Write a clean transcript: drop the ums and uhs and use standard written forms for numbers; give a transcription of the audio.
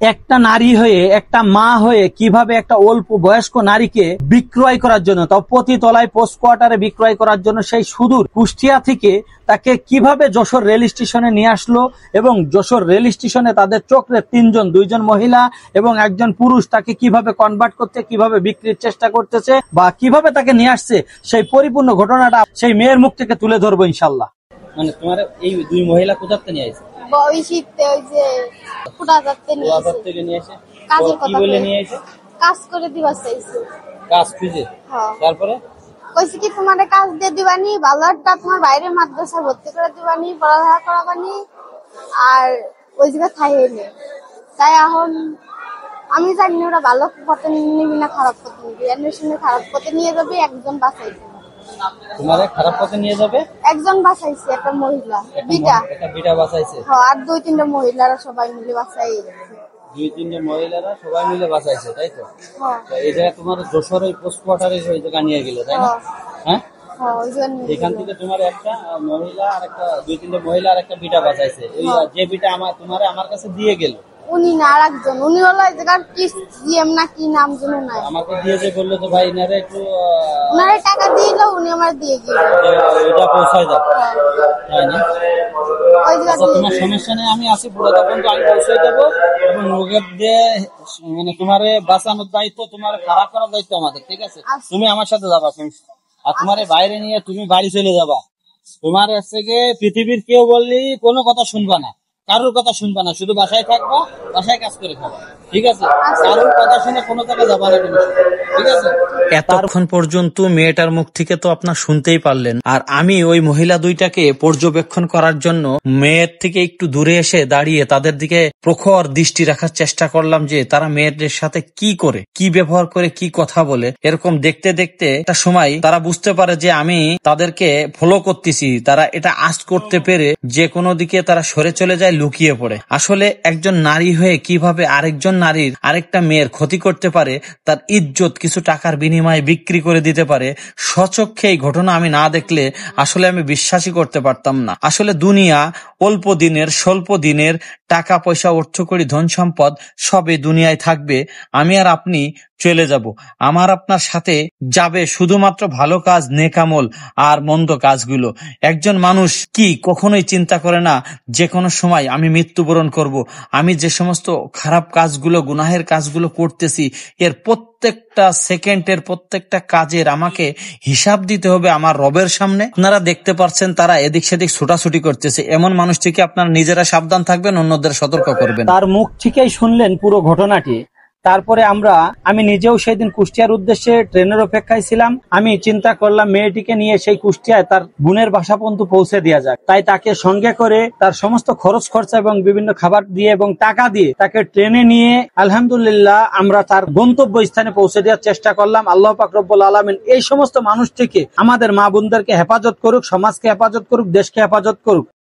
একটা নারী হয়ে, একটা মা হয়ে কিভাবে একটা অল্প বয়স্ক নারীকে বিক্রয় করার জন্য, তাও প্রতি তলায় পোস্ট কোয়ার্টারে বিক্রয় করার জন্য সেই সুদূর কুষ্টিয়া থেকে তাকে কিভাবে যশোর রেল স্টেশনে নিয়ে আসলো, এবং যশোর রেল স্টেশনে তাদের চক্রে দুইজন মহিলা এবং একজন পুরুষ তাকে কিভাবে কনভার্ট করতে, কিভাবে বিক্রির চেষ্টা করতেছে বা কিভাবে তাকে নিয়ে আসছে, সেই পরিপূর্ণ ঘটনাটা সেই মেয়ের মুখ থেকে তুলে ধরবো ইনশাল্লাহ। মানে তোমার এই দুই মহিলা কোথাতে নিয়ে আসছে? ওই শীতে ওই যে নিয়ে এসে কি বলে নিয়ে এসে কাজ করে দিবা চাইছে। কাজ খুঁজে? তারপরে কইছে কি তোমার কাজ দিয়ে দিবানি, ভালো একটা তোমার বাইরে মাদ্রাসা ভর্তি করে দিবানি, পড়ালেখা করাবানি, আর ওই জায়গায় থাই হইলে। তাই এখন আমি জানি না ওরা ভালো পথে নিবি না খারাপ পথে নিবি। এর সঙ্গে খারাপ পথে নিয়ে যাবে, একজন বাঁচাইছে। তোমারে খারাপ পথে নিয়ে যাবে? একজন বাঁচাইছে, একটা মহিলা বিটা বাঁচাইছে। আর 2-3টা মহিলারা সবাই মিলে বাঁচাইছে। 2-3টা মহিলারা সবাই মিলে বাঁচাইছে, তাই তো? এই জায়গায় তোমার যশোর ওই পোস্ট কোয়ার্টারে ওই জায়গা নিয়ে গেল, তাই না? হ্যাঁ, এখান থেকে তোমার একটা মহিলা আর একটা 2-3টা মহিলা আর একটা বিটা বাঁচাইছে। এই যে বিটা আমার কাছে দিয়ে গেল, উনি না আরেকজন, উনি হলো এই জায়গার কি জিএম না কি নাম জানো না, আমাকে দিয়ে যে বললো তো ভাই ইনারে একটু উনারে টাকা দিলো, উনি আমার দিয়ে গেল, এটা পৌঁছায় দাও, তাই না? তোমার সমস্যা নেই, আমি আছি পুরো, তখন তো আমি পৌঁছাই দেবো। এবং রোগের দিয়ে মানে তোমার বাঁচানোর দায়িত্ব, তোমার খারাপ করার দায়িত্ব আমাদের, ঠিক আছে? তুমি আমার সাথে যাবা, আর তোমার বাইরে নিয়ে তুমি বাড়ি চলে যাবা। তোমার হচ্ছে গিয়ে পৃথিবীর কেউ বললি কোনো কথা শুনবা না, কারোর কথা শুনবা না, শুধু বাসায় থাকবা, বাসায় কাজ করে খাবা, ঠিক আছে? কারোর কথা শুনে কোনো জায়গায় যাবা না, ঠিক আছে? এতক্ষণ পর্যন্ত মেয়েটার মুখ থেকে তো আপনার শুনতেই পারলেন। আর আমি ওই মহিলা দুইটাকে পর্যবেক্ষণ করার জন্য মেয়ের থেকে একটু দূরে এসে দাঁড়িয়ে তাদের দিকে প্রখর দৃষ্টি রাখার চেষ্টা করলাম, যে তারা মেয়েদের সাথে কি করে, কি ব্যবহার করে, কি কথা বলে। এরকম দেখতে দেখতে একটা সময় তারা বুঝতে পারে যে আমি তাদেরকে ফলো করতেছি। তারা এটা আস্ত করতে পেরে যে কোনো দিকে তারা সরে চলে যায়, লুকিয়ে পড়ে। আসলে একজন নারী হয়ে কিভাবে আরেকজন নারীর, আরেকটা মেয়ের ক্ষতি করতে পারে, তার ইজ্জত কিছু টাকার বিনিময়ে বিক্রি করে দিতে পারে, স্বচক্ষে এই ঘটনা আমি না দেখলে আসলে আমি বিশ্বাসই করতে পারতাম না। আসলে দুনিয়া অল্প দিনের, স্বল্প দিনের, টাকা পয়সা, অর্থ করি, ধন সম্পদ সবই দুনিয়ায় থাকবে। আমি আর আপনি চলে যাব। আমার আপনার সাথে যাবে শুধুমাত্র ভালো কাজ, নেকামল আর মন্দ কাজগুলো। একজন মানুষ কি কখনোই চিন্তা করে না যে কোনো সময় আমি মৃত্যুবরণ করব। আমি যে সমস্ত খারাপ কাজগুলো, গুনাহের কাজগুলো করতেছি, এর প্রত্যেকটা সেকেন্ডের, প্রত্যেকটা কাজের আমাকে হিসাব দিতে হবে আমার রবের সামনে। আপনারা দেখতে পাচ্ছেন তারা এদিক সেদিক ছোটাছুটি করতেছে। এমন মানুষ থেকে আপনারা নিজেরা সাবধান থাকবেন, অন্যদের সতর্ক করবেন। তার মুখ থেকেই শুনলেন পুরো ঘটনাটি। তারপরে আমি নিজেও সেদিন কুষ্টিয়ার উদ্দেশ্যে ট্রেনের অপেক্ষায় ছিলাম। আমি চিন্তা করলাম মেয়েটিকে নিয়ে সেই কুষ্টিয়ায় তার বোনের বাসা পর্যন্ত পৌঁছে দেওয়া যাক। তাই তাকে সঙ্গে করে তার সমস্ত খরচ খরচা এবং বিভিন্ন খাবার দিয়ে এবং টাকা দিয়ে তাকে ট্রেনে নিয়ে আলহামদুলিল্লাহ আমরা তার গন্তব্য স্থানে পৌঁছে দেওয়ার চেষ্টা করলাম। আল্লাহ পাক রব্বুল আলামিন এই সমস্ত মানুষ থেকে আমাদের মা বোনদেরকে হেফাজত করুক, সমাজকে হেফাজত করুক, দেশকে হেফাজত করুক।